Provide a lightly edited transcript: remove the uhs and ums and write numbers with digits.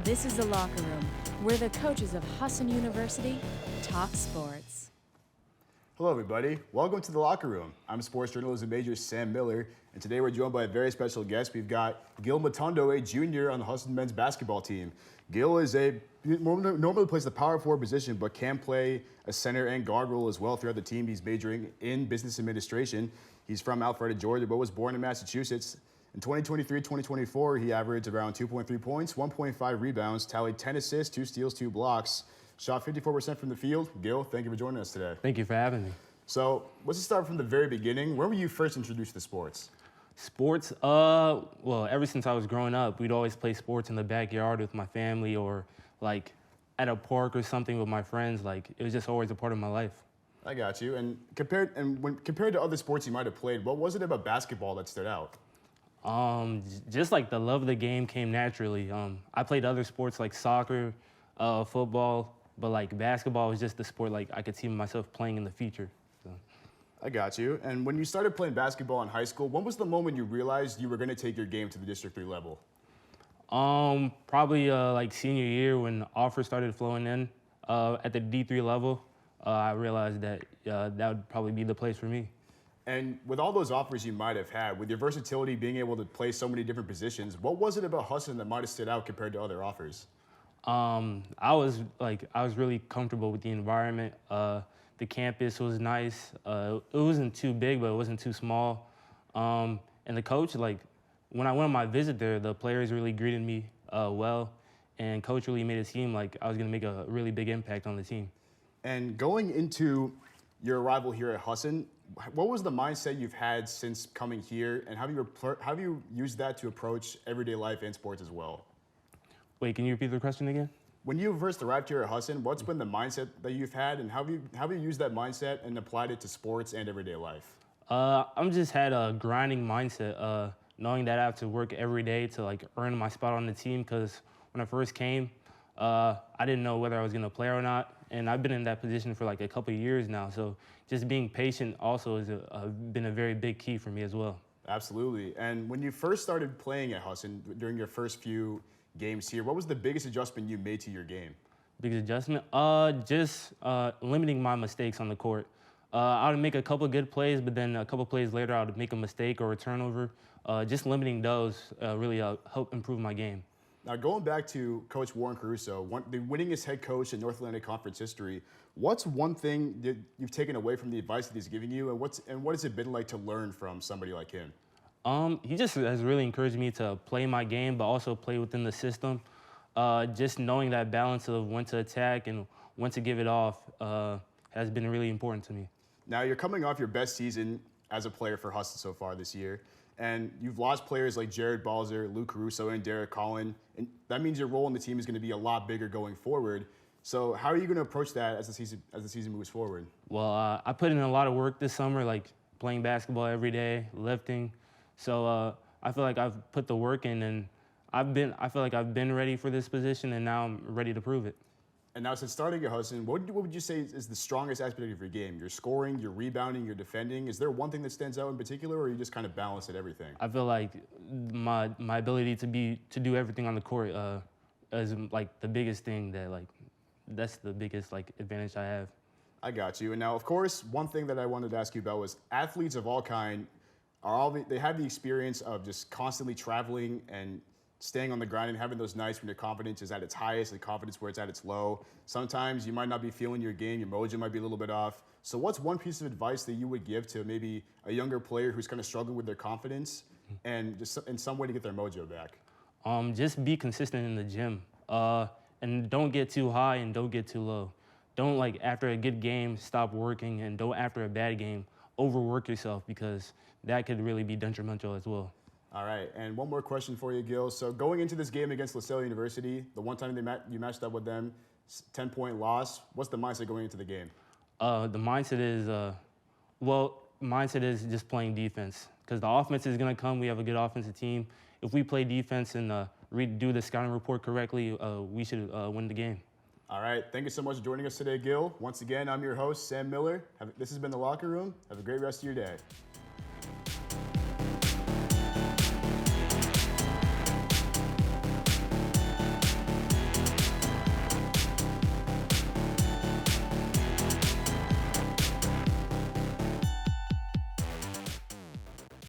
This is The Locker Room, where the coaches of Husson University talk sports. Hello, everybody. Welcome to The Locker Room. I'm sports journalism major Sam Miller, and today we're joined by a very special guest. We've got Gil Matondo, a junior on the Husson men's basketball team. Gil normally plays the power forward position, but can play a center and guard role as well throughout the team. He's majoring in business administration. He's from Alpharetta, Georgia, but was born in Massachusetts. In 2023-2024, he averaged around 2.3 points, 1.5 rebounds, tallied 10 assists, 2 steals, 2 blocks, shot 54% from the field. Gil, thank you for joining us today. Thank you for having me. So let's just start from the very beginning. Where were you first introduced to sports? Sports, well, ever since I was growing up, we'd always play sports in the backyard with my family or like at a park or something with my friends. Like it was just always a part of my life. I got you. And compared to other sports you might have played, what was it about basketball that stood out? Just like the love of the game came naturally. I played other sports like soccer, football, but like basketball was just the sport like I could see myself playing in the future. So. I got you. And when you started playing basketball in high school, when was the moment you realized you were going to take your game to the District 3 level? Probably like senior year when offers started flowing in at the D3 level. I realized that that would probably be the place for me. And with all those offers you might have had, with your versatility being able to play so many different positions, what was it about Husson that might have stood out compared to other offers? I was really comfortable with the environment. The campus was nice. It wasn't too big, but it wasn't too small. And the coach, like when I went on my visit there, the players really greeted me well, and coach really made it seem like I was going to make a really big impact on the team. And going into your arrival here at Husson, what was the mindset you've had since coming here, and how have you used that to approach everyday life and sports as well? Wait, can you repeat the question again? When you first arrived here at Husson, what's been the mindset that you've had, and how have you used that mindset and applied it to sports and everyday life? I'm just had a grinding mindset, knowing that I have to work every day to like earn my spot on the team. Because when I first came, I didn't know whether I was gonna play or not, and I've been in that position for like a couple of years now. So just being patient also has been a very big key for me as well. Absolutely. And when you first started playing at Husson during your first few games here, what was the biggest adjustment you made to your game? Biggest adjustment? Just limiting my mistakes on the court. I would make a couple of good plays, but then a couple of plays later I would make a mistake or a turnover. Just limiting those really helped improve my game. Now, going back to Coach Warren Caruso, the winningest head coach in North Atlantic Conference history, what's one thing that you've taken away from the advice that he's giving you, and what has it been like to learn from somebody like him? He just has really encouraged me to play my game, but also play within the system. Just knowing that balance of when to attack and when to give it off has been really important to me. Now, you're coming off your best season as a player for Husson so far this year, and you've lost players like Jared Balzer, Luke Caruso, and Derek Collin, and that means your role in the team is going to be a lot bigger going forward. So how are you going to approach that as the season moves forward? Well, I put in a lot of work this summer, like playing basketball every day, lifting. So I feel like I've put the work in, and I feel like I've been ready for this position, and now I'm ready to prove it. And now, since starting at Husson, what would you say is the strongest aspect of your game? Your scoring, your rebounding, your defending? Is there one thing that stands out in particular, or you just kind of balance at everything? I feel like my ability to do everything on the court is like the biggest thing that's the biggest advantage I have. I got you. And now, of course, one thing that I wanted to ask you about was athletes of all kind they have the experience of just constantly traveling and staying on the grind and having those nights when your confidence is at its highest and confidence where it's at its low. Sometimes you might not be feeling your game, your mojo might be a little bit off. So what's one piece of advice that you would give to maybe a younger player who's kind of struggling with their confidence and just in some way to get their mojo back? Just be consistent in the gym and don't get too high and don't get too low. Don't after a good game stop working, and don't after a bad game overwork yourself, because that could really be detrimental as well. All right, and one more question for you, Gil. So going into this game against LaSalle University, the one time you matched up with them, 10-point loss, what's the mindset going into the game? The mindset is just playing defense, because the offense is going to come. We have a good offensive team. If we play defense and do the scouting report correctly, we should win the game. All right, thank you so much for joining us today, Gil. Once again, I'm your host, Sam Miller. This has been The Locker Room. Have a great rest of your day.